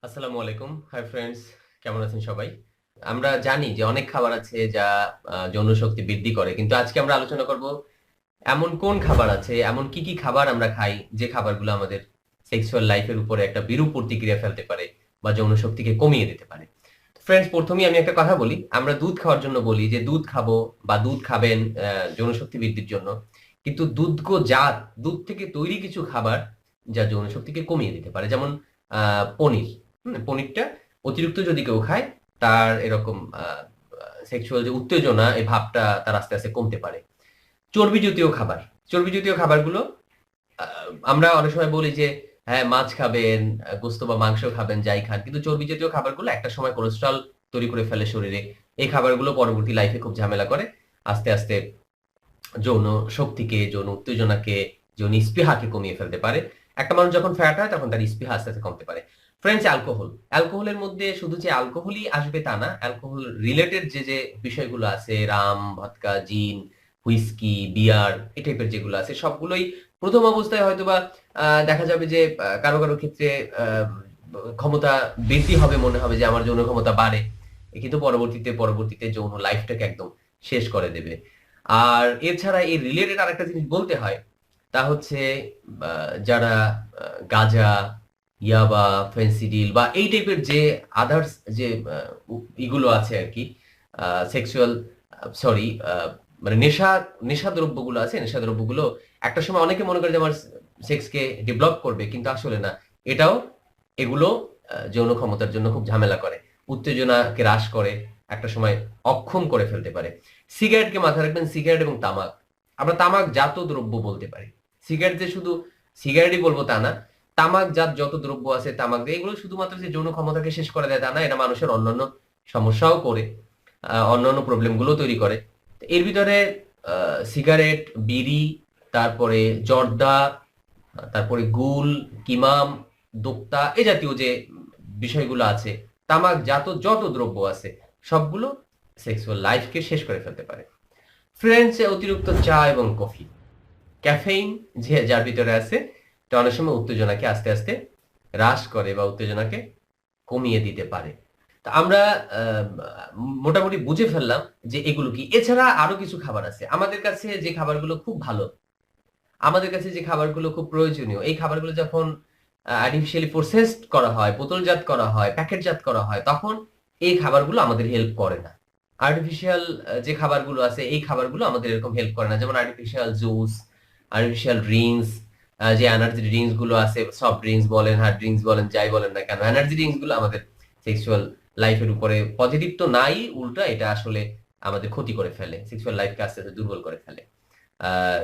আসসালামু আলাইকুম। Hi friends, কেমন আছেন সবাই? আমরা জানি যে অনেক খাবার আছে যা যৌন শক্তি বৃদ্ধি করে। কিন্তু আজকে আমরা আলোচনা করব এমন কোন খাবার আছে, এমন কি খাবার আমরা খাই যে খাবারগুলো আমাদের সেক্সুয়াল লাইফের উপরে একটা বিরূপ প্রতিক্রিয়া ফেলতে পারে বা যৌন শক্তিকে কমিয়ে দিতে পারে। ফ্রেন্ডস, প্রথমেই আমি একটা কথা বলি। আমরা দুধ খাওয়ার জন্য বলি যে দুধ খাবো বা দুধ খাবেন যৌন শক্তি বৃদ্ধির জন্য। কিন্তু দুগ্ধজাত দুধ থেকে তৈরি কিছু খাবার যা যৌন শক্তিকে কমিয়ে দিতে পারে, যেমন পনির। পনিরটা অতিরিক্ত যদি কেউ খায়, তার এরকম সেক্সুয়াল যে উত্তেজনা, এই ভাবটা তার আস্তে আস্তে কমতে পারে। চর্বি জাতীয় খাবার, চর্বি জাতীয় খাবারগুলো আমরা অনেক সময় বলি যে হ্যাঁ, মাছ খাবেন, গোস্ত বা মাংস খাবেন, যাই খান, কিন্তু চর্বি জাতীয় খাবারগুলো একটা সময় কোলেস্ট্রল তৈরি করে ফেলে শরীরে। এই খাবারগুলো পরবর্তী লাইফে খুব ঝামেলা করে। আস্তে আস্তে যৌন শক্তিকে, যৌন উত্তেজনাকে, যৌন স্পৃহাকে কমিয়ে ফেলতে পারে। একটা মানুষ যখন ফ্যাট হয় তখন তার স্পৃহা আস্তে আস্তে কমতে পারে। ফ্রেন্ডস, অ্যালকোহল, অ্যালকোহলের মধ্যে শুধু যে অ্যালকোহলই আসবে তা না। অ্যালকোহল রিলেটেড যে যে বিষয়গুলো আছে, রাম, ভদকা, জিন, হুইস্কি, বিয়ার, এই টাইপের যেগুলো আছে সবগুলোই প্রথম অবস্থায় হয়তোবা দেখা যাবে যে কারো কারো ক্ষেত্রে ক্ষমতা বৃদ্ধি হবে, মনে হবে যে আমার যৌন ক্ষমতা বাড়ে, কিন্তু পরবর্তীতে যৌন লাইফটাকে একদম শেষ করে দেবে। আর এছাড়া এই রিলেটেড আরেকটা জিনিস বলতে হয়, তা হচ্ছে যারা গাঁজা, ইয়াবা, ফেন্সিডিল বা এই টাইপের যে আদার্স যে ইগুলো আছে আর কি, সেক্সুয়াল, সরি, মানে নেশা দ্রব্যগুলো আছে, নেশা দ্রব্যগুলো একটা সময় অনেকে মনে করে যে আমার সেক্সকে ডেভেলপ করবে, কিন্তু আসলে না। এটাও, এগুলো যৌন ক্ষমতার জন্য খুব ঝামেলা করে, উত্তেজনাকে হ্রাস করে, একটা সময় অক্ষম করে ফেলতে পারে। সিগারেটকে মাথায় রাখবেন, সিগারেট এবং তামাক, আমরা তামাক জাত দ্রব্য বলতে পারি। সিগারেট যে শুধু সিগারেটই বলবো তা না, তামাক জাত যত দ্রব্য আছে, তামাক দিয়ে, এগুলো শুধুমাত্র যে যৌন ক্ষমতাকে শেষ করে দেয় তা না, এটা মানুষের অন্যান্য সমস্যাও করে, অন্যান্য প্রবলেম গুলো তৈরি করে। এর ভিতরে সিগারেট, বিড়ি, তারপরে জর্দা, তারপরে গুল, কিমাম, দোক্তা, এ জাতীয় যে বিষয়গুলো আছে, তামাক জাত যত দ্রব্য আছে, সবগুলো সেক্সুয়াল লাইফকে শেষ করে ফেলতে পারে। ফ্রেন্ডসে অতিরিক্ত চা এবং কফি, ক্যাফেইন যে যার ভিতরে আছে, এটা অনেক সময় উত্তেজনাকে আস্তে আস্তে হ্রাস করে বা উত্তেজনাকে কমিয়ে দিতে পারে। তা আমরা আহ, মোটামুটি বুঝে ফেললাম যে এগুলো কি। এছাড়া আরো কিছু খাবার আছে আমাদের কাছে, যে খাবারগুলো খুব ভালো, আমাদের কাছে যে খাবারগুলো খুব প্রয়োজনীয়, এই খাবারগুলো যখন আর্টিফিশিয়ালি প্রসেসড করা হয়, বোতলজাত করা হয়, প্যাকেটজাত করা হয়, তখন এই খাবারগুলো আমাদের হেল্প করে না। আর্টিফিশিয়াল যে খাবারগুলো আছে, এই খাবারগুলো আমাদের এরকম হেল্প করে না। যেমন আর্টিফিশিয়াল জুস, আর্টিফিশিয়াল ড্রিঙ্কস, যে এনার্জি ড্রিঙ্কস গুলো আছে, সফট ড্রিঙ্কস বলেন, হার্ড ড্রিঙ্কস বলেন, যাই বলেন না কেন, এনার্জি ড্রিঙ্কস গুলো আমাদের সেক্সুয়াল লাইফের উপরে পজিটিভ তো নাই, উল্টা এটা আসলে আমাদের ক্ষতি করে ফেলে, সেক্সুয়াল লাইফকে আস্তে আস্তে দুর্বল করে ফেলে। আহ,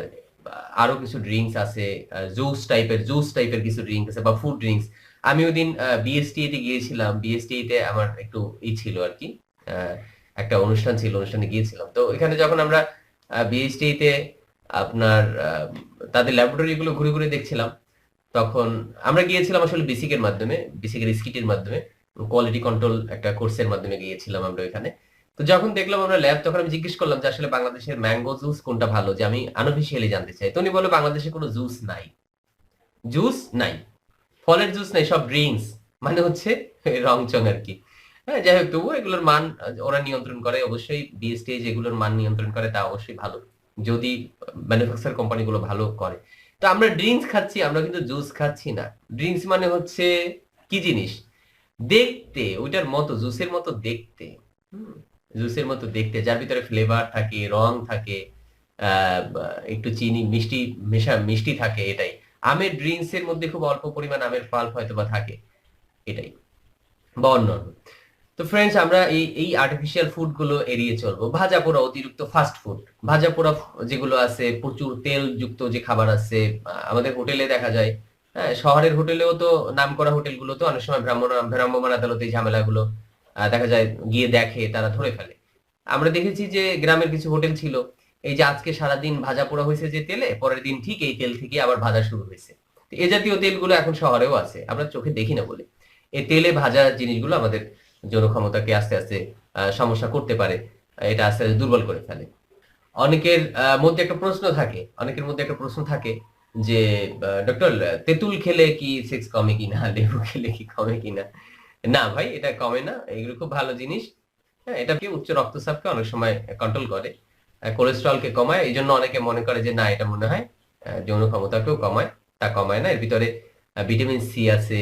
আরো কিছু ড্রিঙ্কস আছে, জুস টাইপের কিছু ড্রিঙ্ক আছে বা ফুড ড্রিঙ্কস। আমি ওইদিন বিএসটিআই তে গিয়েছিলাম, বিএসটিআই তে আমার একটু ছিল আর কি, আহ, একটা অনুষ্ঠান ছিল, অনুষ্ঠানে গিয়েছিলাম। তো এখানে যখন আমরা বিএসটিআই তে আপনার তাদের ল্যাবরেটরি গুলো ঘুরে ঘুরে দেখছিলাম, তখন আমরা গিয়েছিলাম আসলে বেসিকের মাধ্যমে, বেসিকের স্কিটের মাধ্যমে, কোয়ালিটি কন্ট্রোল একটা কোর্সের মাধ্যমে গিয়েছিলাম আমরা ওইখানে। তো যখন দেখলাম আমরা ল্যাব, তখন আমি জিজ্ঞেস করলাম যে আসলে বাংলাদেশের ম্যাঙ্গো জুস কোনটা ভালো, যে আমি আনঅফিসিয়ালি জানতে চাই। তো উনি বললো বাংলাদেশে কোনো জুস নাই, জুস নাই, ফলের জুস নাই, সব ড্রিঙ্কস। মানে হচ্ছে রংচং আর কি। হ্যাঁ, যাই হোক, তবুও এগুলোর মান ওরা নিয়ন্ত্রণ করে অবশ্যই। বিএসটি যেগুলোর মান নিয়ন্ত্রণ করে তা অবশ্যই ভালো, যদি ম্যানুফ্যাকচার কোম্পানিগুলো ভালো করে। তো আমরা ড্রিঙ্কস খাচ্ছি, আমরা কিন্তু জুস খাচ্ছি না। ড্রিঙ্কস মানে হচ্ছে কি জিনিস, দেখতে ওইটার মতো, জুসের মতো দেখতে। হুম, জুসের মতো দেখতে, যার ভিতরে ফ্লেভার থাকে, রং থাকে, একটু চিনি মিষ্টি মিষ্টি থাকে, এটাই। আমের ড্রিঙ্কস এর মধ্যে খুব অল্প পরিমাণ আমের পাল্প হয়তো বা থাকে, এটাই, বা অন্যান্য। তো ফ্রেন্ডস, আমরা এই এই আর্টিফিশিয়াল ফুড গুলো এড়িয়ে চলবো। ভাজা পোড়া, অতিরিক্ত ফাস্ট ফুড, ভাজা পোড়া যেগুলো আছে, প্রচুর তেল যুক্ত যে খাবার আছে, আমাদের হোটেলে দেখা যায়। হ্যাঁ, শহরের হোটেলেও তো, নাম করা হোটেল গুলো তো অনেক সময় ভ্রাম্যমাণ আদালতে এই ঝামেলাগুলো দেখা যায়, গিয়ে দেখে, তারা ধরে ফেলে। আমরা দেখেছি যে গ্রামের কিছু হোটেল ছিল, এই যে আজকে সারাদিন ভাজা পোড়া হয়েছে যে তেলে, পরের দিন ঠিক এই তেল থেকে আবার ভাজা শুরু হয়েছে। তো এ জাতীয় তেলগুলো এখন শহরেও আছে, আমরা চোখে দেখি না বলে। এই তেলে ভাজা জিনিসগুলো আমাদের যৌন ক্ষমতাকে আস্তে আস্তে সমস্যা করতে পারে, এটা আস্তে আস্তে দুর্বল করে ফেলে। অনেকের মধ্যে একটা প্রশ্ন থাকে, অনেকের মধ্যে একটা প্রশ্ন থাকে যে ডক্টর, তেঁতুল খেলে কি সেক্স কমে কিনা, লেবু খেলে কি কমে কিনা? না ভাই, এটা কমে না, এগুলো খুব ভালো জিনিস। হ্যাঁ, এটা কি উচ্চ রক্তচাপকে অনেক সময় কন্ট্রোল করে, কোলেস্ট্রলকে কমায়। এই জন্য অনেকে মনে করে যে না, এটা মনে হয় যৌন ক্ষমতাকেও কমায়। তা কমায় না। এর ভিতরে ভিটামিন সি আছে,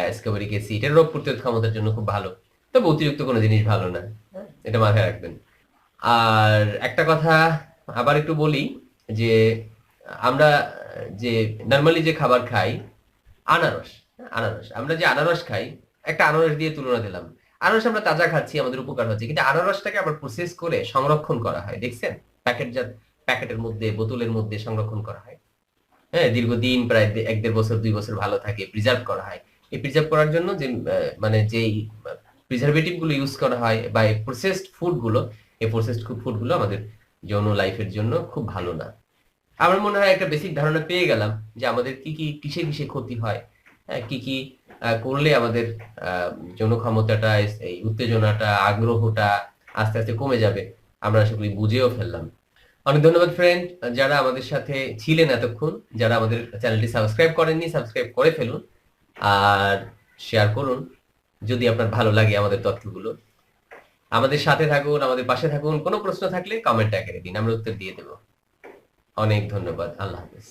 অ্যাসকর্বিক অ্যাসিড, এটা রোগ প্রতিরোধ ক্ষমতার জন্য খুব ভালো। তবে অতিরিক্ত কোনো জিনিস ভালো না। হ্যাঁ, এটা মাথায় রাখবেন। আর একটা কথা আবার একটু বলি, যে আমরা যে নরমালি যে খাবার খাই, আনারস, আনারস আমরা যে আনারস খাই, একটা আনারস দিয়ে তুলনা দিলাম। আনারস আমরা তাজা খাচ্ছি, আমাদের উপকার হচ্ছে, কিন্তু আনারসটাকে আবার প্রসেস করে সংরক্ষণ করা হয়, দেখছেন? প্যাকেটজাত, প্যাকেটের মধ্যে, বোতলের মধ্যে সংরক্ষণ করা হয়। হ্যাঁ, দীর্ঘদিন প্রায় 1.5 বছর 2 বছর ভালো থাকে, প্রিজার্ভ করা হয়। এই প্রিজার্ভ করার জন্য যে মানে যেই প্রিজারভেটিভ গুলো ইউজ করা হয় বা এই প্রসেসড ফুড গুলো, এই প্রসেসড ফুড গুলো আমাদের যৌন লাইফের জন্য খুব ভালো না। আমার মনে হয় একটা বেসিক ধারণা পেয়ে গেলাম যে আমাদের কি কি কিসে কিসে ক্ষতি হয়, হ্যাঁ, কি কি করলে আমাদের আহ, যৌন ক্ষমতাটা, এই উত্তেজনাটা, আগ্রহটা আস্তে আস্তে কমে যাবে। আমরা সেগুলি বুঝেও ফেললাম। অনেক ধন্যবাদ ফ্রেন্ড, যারা আমাদের সাথে ছিলেন এতক্ষণ। যারা আমাদের চ্যানেলটি সাবস্ক্রাইব করেননি, সাবস্ক্রাইব করে ফেলুন আর শেয়ার করুন যদি আপনার ভালো লাগে আমাদের তথ্যগুলো। আমাদের সাথে থাকুন, আমাদের পাশে থাকুন। কোনো প্রশ্ন থাকলে কমেন্ট আকারে দিন, আমরা উত্তর দিয়ে দেব। অনেক ধন্যবাদ। আল্লাহ হাফেজ।